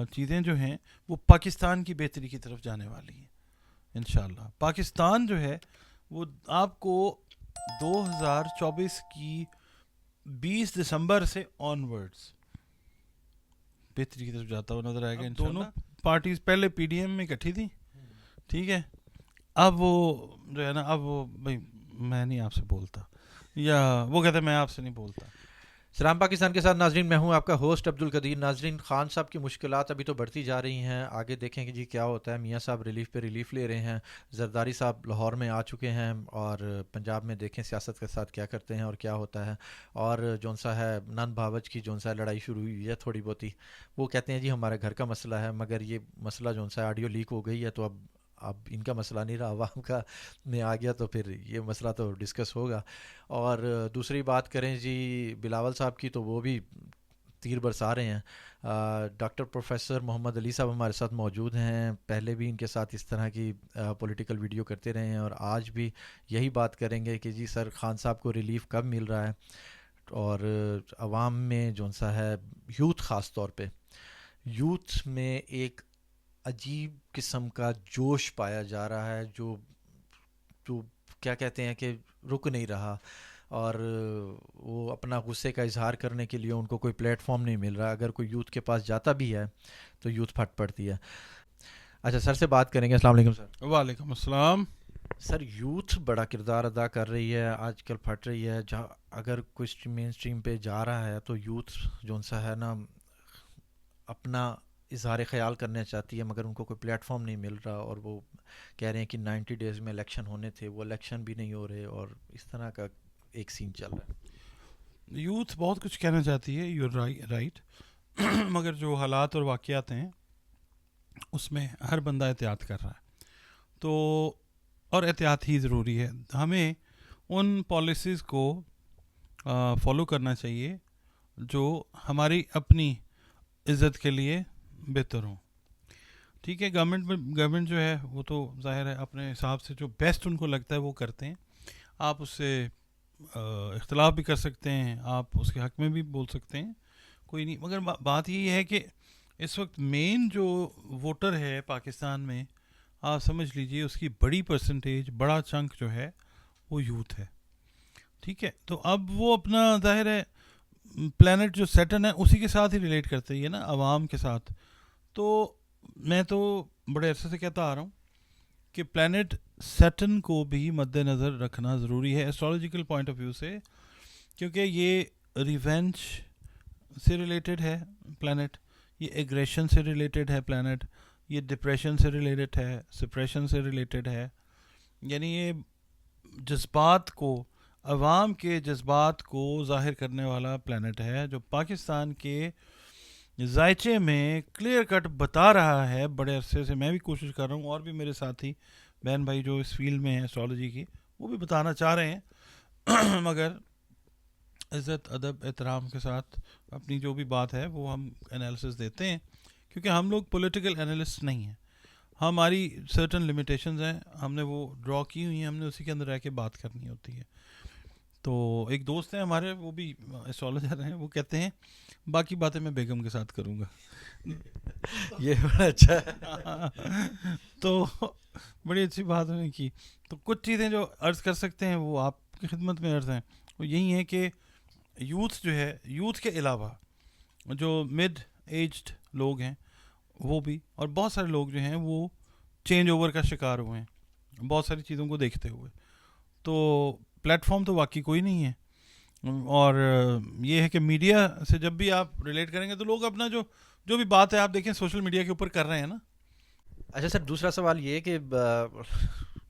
چیزیں جو ہیں وہ پاکستان کی بہتری کی طرف جانے والی ہیں انشاءاللہ. پاکستان جو ہے وہ آپ کو 2024 کی 20 دسمبر سے آن ورڈز بہتری کی طرف جاتا ہوا نظر آئے گا. دونوں پارٹیز پہلے پی ڈی ایم میں اکٹھی تھیں, ٹھیک ہے, اب وہ جو ہے نا, اب وہ بھائی میں نہیں آپ سے بولتا, یا وہ کہتے ہیں میں آپ سے نہیں بولتا. سلام پاکستان کے ساتھ ناظرین, میں ہوں آپ کا ہوسٹ عبد القدیر. ناظرین, خان صاحب کی مشکلات ابھی تو بڑھتی جا رہی ہیں, آگے دیکھیں کہ جی کیا ہوتا ہے. میاں صاحب ریلیف پہ ریلیف لے رہے ہیں, زرداری صاحب لاہور میں آ چکے ہیں, اور پنجاب میں دیکھیں سیاست کے ساتھ کیا کرتے ہیں اور کیا ہوتا ہے. اور جون سا ہے نند بھاوچ کی جون سا لڑائی شروع ہوئی ہے تھوڑی بہت ہی, وہ کہتے ہیں جی ہمارے گھر کا مسئلہ ہے, مگر یہ مسئلہ جون سا آڈیو لیک ہو گئی ہے تو اب ان کا مسئلہ نہیں رہا, عوام کا میں آ گیا, تو پھر یہ مسئلہ تو ڈسکس ہوگا. اور دوسری بات کریں جی بلاول صاحب کی, تو وہ بھی تیر برسا رہے ہیں. ڈاکٹر پروفیسر محمد علی صاحب ہمارے ساتھ موجود ہیں, پہلے بھی ان کے ساتھ اس طرح کی پولیٹیکل ویڈیو کرتے رہے ہیں, اور آج بھی یہی بات کریں گے کہ جی سر خان صاحب کو ریلیف کب مل رہا ہے, اور عوام میں جون سا ہے یوتھ, خاص طور پہ یوتھ میں ایک عجیب قسم کا جوش پایا جا رہا ہے جو کیا کہتے ہیں کہ رک نہیں رہا, اور وہ اپنا غصے کا اظہار کرنے کے لیے ان کو کوئی پلیٹ فارم نہیں مل رہا. اگر کوئی یوتھ کے پاس جاتا بھی ہے تو یوتھ پھٹ پڑتی ہے. اچھا سر سے بات کریں گے. السلام علیکم سر. وعلیکم السلام. سر یوتھ بڑا کردار ادا کر رہی ہے آج کل, پھٹ رہی ہے. جہاں اگر کوئی مین اسٹریم پہ جا رہا ہے تو یوتھ جون سا ہے نا اپنا اظہار خیال کرنا چاہتی ہے, مگر ان کو کوئی پلیٹ فارم نہیں مل رہا, اور وہ کہہ رہے ہیں کہ 90 ڈیز میں الیکشن ہونے تھے, وہ الیکشن بھی نہیں ہو رہے, اور اس طرح کا ایک سین چل رہا ہے. یوتھ بہت کچھ کہنا چاہتی ہے, یو رائٹ, مگر جو حالات اور واقعات ہیں اس میں ہر بندہ احتیاط کر رہا ہے, تو اور احتیاط ہی ضروری ہے. ہمیں ان پالیسیز کو فالو کرنا چاہیے جو ہماری اپنی عزت کے لیے بہتر ہوں, ٹھیک ہے. گورنمنٹ جو ہے وہ تو ظاہر ہے اپنے حساب سے جو بیسٹ ان کو لگتا ہے وہ کرتے ہیں. آپ اس سے اختلاف بھی کر سکتے ہیں, آپ اس کے حق میں بھی بول سکتے ہیں, کوئی نہیں, مگر بات یہ ہے کہ اس وقت مین جو ووٹر ہے پاکستان میں, آپ سمجھ لیجئے اس کی بڑی پرسنٹیج, بڑا چنک جو ہے وہ یوتھ ہے, ٹھیک ہے. تو اب وہ اپنا ظاہر ہے پلانٹ جو سیٹن ہے اسی کے ساتھ ہی ریلیٹ کرتے ہی ہے نا, عوام کے ساتھ. تو میں تو بڑے عرصے سے کہتا آ رہا ہوں کہ پلانٹ سیٹن کو بھی مد نظر رکھنا ضروری ہے ایسٹرالوجیکل پوائنٹ آف ویو سے, کیونکہ یہ ریونج سے ریلیٹڈ ہے پلانٹ, یہ ایگریشن سے ریلیٹڈ ہے پلانٹ, یہ ڈپریشن سے ریلیٹڈ ہے, سپریشن سے ریلیٹڈ ہے, یعنی یہ جذبات کو, عوام کے جذبات کو ظاہر کرنے والا پلانٹ ہے, جو پاکستان کے ذائچے میں کلیئر کٹ بتا رہا ہے. بڑے عرصے سے میں بھی کوشش کر رہا ہوں, اور بھی میرے ساتھی بہن بھائی جو اس فیلڈ میں ہیں ایسٹرالوجی کی, وہ بھی بتانا چاہ رہے ہیں, مگر عزت ادب احترام کے ساتھ اپنی جو بھی بات ہے وہ ہم انالیسس دیتے ہیں, کیونکہ ہم لوگ پولیٹیکل انالسٹ نہیں ہیں. ہماری سرٹن لمیٹیشنز ہیں, ہم نے وہ ڈرا کی ہوئی ہیں, ہم نے اسی کے اندر رہ کے بات کرنی ہوتی ہے. تو ایک دوست ہیں ہمارے, وہ بھی ایسٹرالوجر ہیں, وہ کہتے ہیں باقی باتیں میں بیگم کے ساتھ کروں گا. یہ بڑا اچھا ہے. تو بڑی اچھی بات ہونے کی. تو کچھ چیزیں جو عرض کر سکتے ہیں وہ آپ کی خدمت میں عرض ہیں, وہ یہی ہیں کہ یوتھ جو ہے, یوتھ کے علاوہ جو مڈ ایجڈ لوگ ہیں وہ بھی, اور بہت سارے لوگ جو ہیں وہ چینج اوور کا شکار ہوئے ہیں بہت ساری چیزوں کو دیکھتے ہوئے. تو پلیٹ فارم تو واقعی کوئی نہیں ہے, اور یہ ہے کہ میڈیا سے جب بھی آپ ریلیٹ کریں گے تو لوگ اپنا جو بھی بات ہے, آپ دیکھیں سوشل میڈیا کے اوپر کر رہے ہیں نا. اچھا سر, دوسرا سوال یہ کہ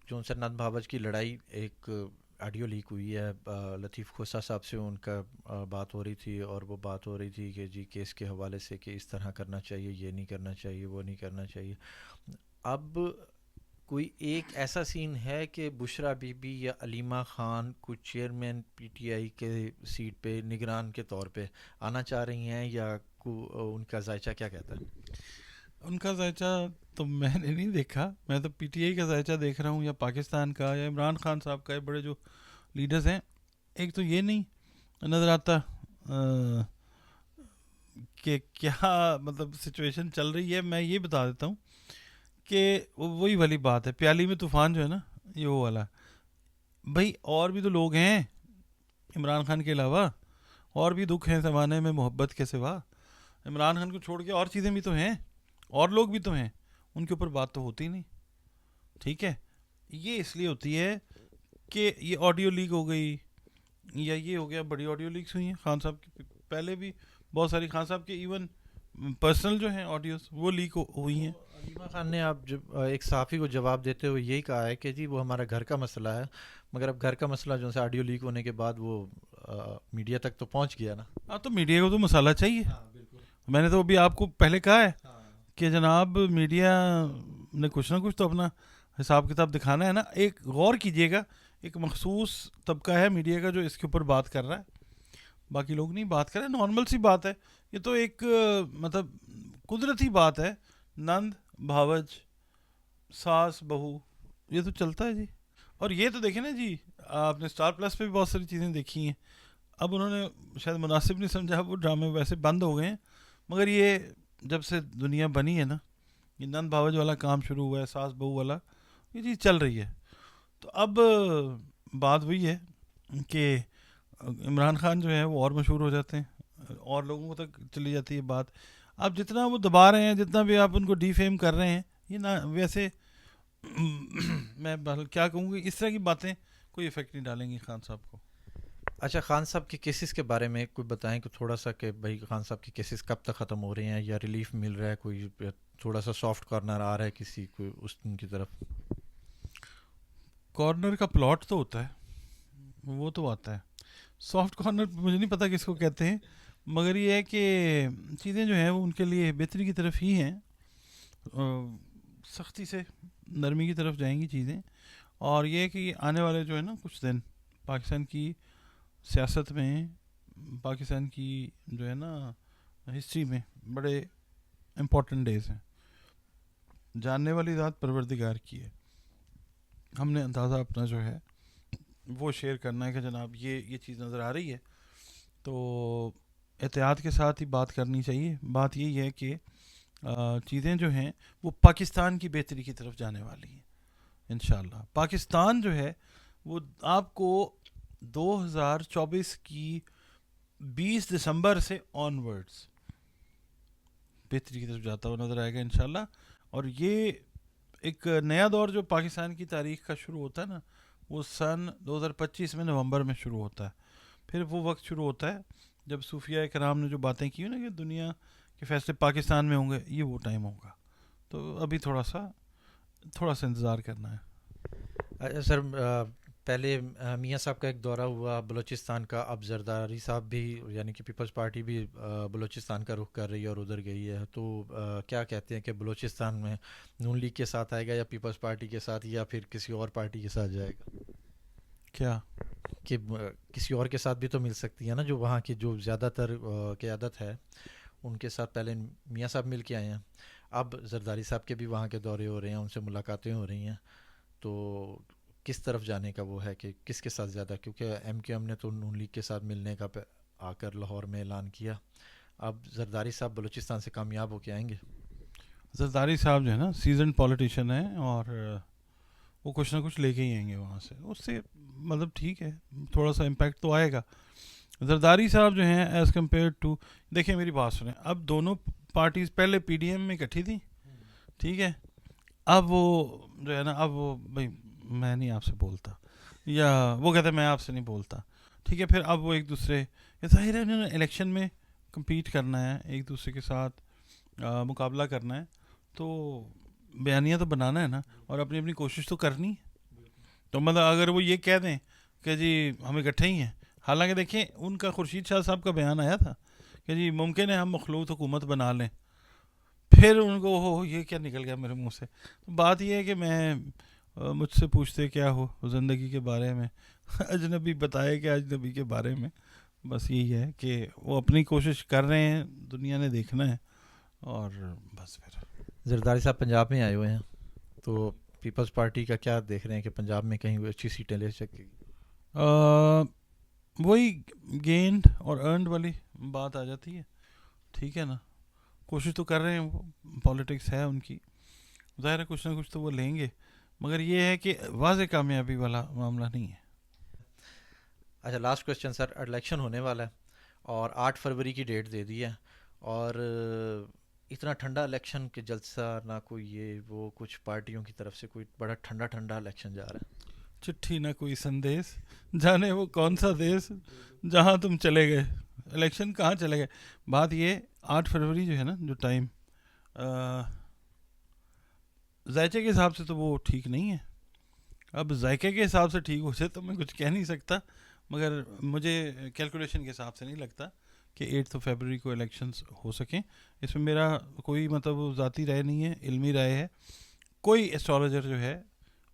جو سر نند بھاوچ کی لڑائی, ایک آڈیو لیک ہوئی ہے, لطیف کھوسہ صاحب سے ان کا بات ہو رہی تھی, اور وہ بات ہو رہی تھی کہ جی کیس کے حوالے سے کہ اس طرح کرنا چاہیے, یہ نہیں کرنا چاہیے, وہ نہیں کرنا چاہیے. اب کوئی ایک ایسا سین ہے کہ بشرا بی بی یا علیمہ خان کچھ چیئرمین پی ٹی آئی کے سیٹ پہ نگران کے طور پہ آنا چاہ رہی ہیں, یا ان کا ذائچہ کیا کہتا ہے؟ ان کا ذائچہ تو میں نے نہیں دیکھا, میں تو پی ٹی آئی کا ذائچہ دیکھ رہا ہوں, یا پاکستان کا, یا عمران خان صاحب کا, بڑے جو لیڈرز ہیں. ایک تو یہ نہیں نظر آتا کہ کیا مطلب سچویشن چل رہی ہے میں یہ بتا دیتا ہوں کہ وہی والی بات ہے، پیالی میں طوفان جو ہے نا، یہ وہ والا بھائی، اور بھی تو لوگ ہیں عمران خان کے علاوہ، اور بھی دکھ ہیں زمانے میں محبت کے سوا، عمران خان کو چھوڑ کے اور چیزیں بھی تو ہیں، اور لوگ بھی تو ہیں، ان کے اوپر بات تو ہوتی نہیں. ٹھیک ہے، یہ اس لیے ہوتی ہے کہ یہ آڈیو لیک ہو گئی یا یہ ہو گیا، بڑی آڈیو لیکس ہوئی ہیں خان صاحب کی، پہلے بھی بہت ساری خان صاحب کے ایون پرسنل جو ہیں آڈیوز وہ لیک ہوئی ہیں. علیمہ خان نے آپ جب ایک صحافی کو جواب دیتے ہوئے یہی کہا ہے کہ جی وہ ہمارا گھر کا مسئلہ ہے، مگر اب گھر کا مسئلہ جو ہے آڈیو لیک ہونے کے بعد وہ میڈیا تک تو پہنچ گیا نا. ہاں تو میڈیا کو تو مسئلہ چاہیے. میں نے تو ابھی آپ کو پہلے کہا ہے کہ جناب میڈیا نے کچھ نہ کچھ تو اپنا حساب کتاب دکھانا ہے نا. ایک غور کیجئے گا، ایک مخصوص طبقہ ہے میڈیا کا جو اس کے اوپر بات کر رہا ہے، باقی لوگ نہیں بات کر رہے. نارمل سی بات ہے یہ تو، ایک مطلب قدرتی بات ہے، نند بھاوج ساس بہو یہ تو چلتا ہے جی. اور یہ تو دیکھیں نا جی، آپ نے اسٹار پلس پہ بھی بہت ساری چیزیں دیکھی ہیں، اب انہوں نے شاید مناسب نہیں سمجھا، وہ ڈرامے ویسے بند ہو گئے ہیں، مگر یہ جب سے دنیا بنی ہے نا، یہ نند بھاوج والا کام شروع ہوا ہے، ساس بہو والا یہ چیز چل رہی ہے. تو اب بات وہی ہے کہ عمران خان جو ہے وہ اور مشہور ہو جاتے ہیں اور لوگوں تک چلی جاتی ہے بات. آپ جتنا وہ دبا رہے ہیں، جتنا بھی آپ ان کو ڈی فیم کر رہے ہیں، یہ نہ ویسے میں کیا کہوں گی، اس طرح کی باتیں کوئی افیکٹ نہیں ڈالیں گی خان صاحب کو. اچھا، خان صاحب کے کیسز کے بارے میں کوئی بتائیں کہ تھوڑا سا، کہ بھائی خان صاحب کے کیسز کب تک ختم ہو رہے ہیں یا ریلیف مل رہا ہے، کوئی تھوڑا سا سافٹ کارنر آ رہا ہے کسی کو اس ان کی طرف؟ کارنر کا پلاٹ تو ہوتا ہے، وہ تو آتا ہے. سافٹ کارنر مجھے نہیں پتا کس کو کہتے ہیں، مگر یہ ہے کہ چیزیں جو ہیں وہ ان کے لیے بہتری کی طرف ہی ہیں، سختی سے نرمی کی طرف جائیں گی چیزیں. اور یہ ہے کہ آنے والے جو ہے نا کچھ دن پاکستان کی سیاست میں، پاکستان کی جو ہے نا ہسٹری میں بڑے امپورٹنٹ ڈیز ہیں. جاننے والی ذات پروردگار کی ہے. ہم نے اندازہ اپنا جو ہے وہ شیئر کرنا ہے کہ جناب یہ چیز نظر آ رہی ہے، تو احتیاط کے ساتھ ہی بات کرنی چاہیے. بات یہی ہے کہ چیزیں جو ہیں وہ پاکستان کی بہتری کی طرف جانے والی ہیں انشاءاللہ. پاکستان جو ہے وہ آپ کو 2024 کی 20 دسمبر سے آن ورڈز بہتری کی طرف جاتا ہوا نظر آئے گا انشاءاللہ. اور یہ ایک نیا دور جو پاکستان کی تاریخ کا شروع ہوتا ہے نا، وہ سن 2025 میں نومبر میں شروع ہوتا ہے. پھر وہ وقت شروع ہوتا ہے جب صوفیہ کرام نے جو باتیں کی نا کہ دنیا کے فیصلے پاکستان میں ہوں گے، یہ وہ ٹائم ہوگا. تو ابھی تھوڑا سا انتظار کرنا ہے. سر، پہلے میاں صاحب کا ایک دورہ ہوا بلوچستان کا، اب زرداری صاحب بھی یعنی کہ پیپلز پارٹی بھی بلوچستان کا رخ کر رہی ہے اور ادھر گئی ہے، تو کیا کہتے ہیں کہ بلوچستان میں نون لیگ کے ساتھ آئے گا یا پیپلز پارٹی کے ساتھ، یا پھر کسی اور پارٹی کے ساتھ جائے گا؟ کیا کہ کسی اور کے ساتھ بھی تو مل سکتی ہے نا، جو وہاں کی جو زیادہ تر قیادت ہے ان کے ساتھ پہلے میاں صاحب مل کے آئے ہیں، اب زرداری صاحب کے بھی وہاں کے دورے ہو رہے ہیں، ان سے ملاقاتیں ہو رہی ہیں، تو کس طرف جانے کا وہ ہے کہ کس کے ساتھ زیادہ؟ کیونکہ ایم کیو ایم نے تو نون لیگ کے ساتھ ملنے کا آ کر لاہور میں اعلان کیا، اب زرداری صاحب بلوچستان سے کامیاب ہو کے آئیں گے؟ زرداری صاحب جو ہے نا سیزنڈ پولیٹیشین ہیں، اور وہ کچھ نہ کچھ لے کے ہی آئیں گے وہاں سے. اس سے مطلب ٹھیک ہے، تھوڑا سا امپیکٹ تو آئے گا. زرداری صاحب جو ہیں ایز کمپیئر ٹو، دیکھیں میری بات سنیں، اب دونوں پارٹیز پہلے پی ڈی ایم میں اکٹھی تھیں، ٹھیک ہے، اب وہ جو ہے نا، اب وہ بھائی میں نہیں آپ سے بولتا، یا وہ کہتے ہیں میں آپ سے نہیں بولتا، ٹھیک ہے. پھر اب وہ ایک دوسرے، ظاہر ہے انہوں نے الیکشن میں کمپیٹ کرنا ہے، ایک دوسرے کے ساتھ مقابلہ کرنا ہے، تو بیانیہ تو بنانا ہے نا، اور اپنی اپنی کوشش تو کرنی ہے. تو مطلب اگر وہ یہ کہہ دیں کہ جی ہم اکٹھے ہی ہیں، حالانکہ دیکھیں ان کا خورشید شاہ صاحب کا بیان آیا تھا کہ جی ممکن ہے ہم مخلوط حکومت بنا لیں، پھر ان کو ہو یہ کیا نکل گیا میرے منہ سے. بات یہ ہے کہ میں مجھ سے پوچھتے کیا ہو زندگی کے بارے میں، اجنبی بتائے کہ اجنبی کے بارے میں. بس یہی ہے کہ وہ اپنی کوشش کر رہے ہیں، دنیا نے دیکھنا ہے، اور بس. پھر زرداری صاحب پنجاب میں آئے ہوئے ہیں، تو پیپلز پارٹی کا کیا دیکھ رہے ہیں کہ پنجاب میں کہیں وہ اچھی سیٹیں لے سکے گی؟ وہی گینڈ اور ارنڈ والی بات آ جاتی ہے ٹھیک ہے نا, کوشش تو کر رہے ہیں وہ, پالیٹکس ہے ان کی, ظاہر ہے کچھ نہ کچھ تو وہ لیں گے, مگر یہ ہے کہ واضح کامیابی والا معاملہ نہیں ہے. اچھا لاسٹ کوشچن سر, الیکشن ہونے والا ہے اور 8 فروری کی ڈیٹ دے دی ہے, اور اتنا ٹھنڈا الیکشن کہ جلسہ نہ کوئی یہ وہ, کچھ پارٹیوں کی طرف سے کوئی بڑا ٹھنڈا ٹھنڈا الیکشن جا رہا ہے. چٹھی نہ کوئی سندیش, جانے وہ کون سا دیش جہاں تم چلے گئے, الیکشن کہاں چلے گئے. بات یہ 8 فروری جو ہے نا, جو ٹائم ذائقے کے حساب سے تو وہ ٹھیک نہیں ہے. اب ذائقے کے حساب سے ٹھیک ہو جائے تو میں کچھ کہہ نہیں سکتا, مگر مجھے کیلکولیشن کے حساب سے نہیں لگتا کہ 8 فیبرری کو الیکشنز ہو سکیں. اس میں میرا کوئی مطلب ذاتی رائے نہیں ہے, علمی رائے ہے. کوئی ایسٹرالوجر جو ہے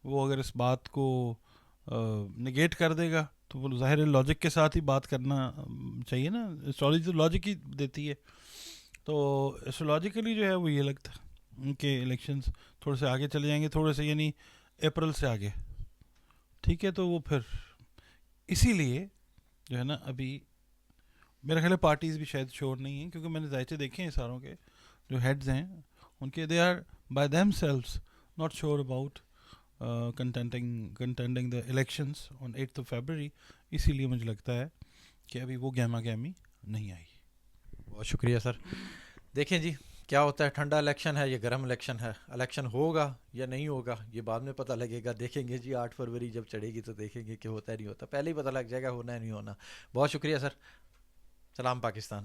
وہ اگر اس بات کو نگیٹ کر دے گا تو وہ ظاہر لاجک کے ساتھ ہی بات کرنا چاہیے نا, ایسٹرالوجی تو لاجک ہی دیتی ہے. تو ایسٹرولوجیکلی جو ہے وہ یہ لگتا ہے کہ الیکشنز تھوڑے سے آگے چلے جائیں گے, تھوڑے سے یعنی اپریل سے آگے. ٹھیک ہے, تو وہ پھر اسی لیے جو ہے نا ابھی میرا خیال ہے پارٹیز بھی شاید شور نہیں ہیں, کیونکہ میں نے ذائچے دیکھے ہیں ساروں کے جو ہیڈز ہیں ان کے, they are by themselves not sure about contending the elections on 8 February. اسی لیے مجھے لگتا ہے کہ ابھی وہ گہما گہمی نہیں آئی. بہت شکریہ سر. دیکھیں جی کیا ہوتا ہے, ٹھنڈا الیکشن ہے یا گرم الیکشن ہے, الیکشن ہوگا یا نہیں ہوگا یہ بعد میں پتہ لگے گا. دیکھیں گے جی 8 فروری جب چڑھے گی تو دیکھیں گے کہ ہوتا ہے نہیں ہوتا, پہلے ہی پتہ لگ جائے گا ہونا ہے نہیں ہونا. بہت شکریہ سر. سلام پاکستان.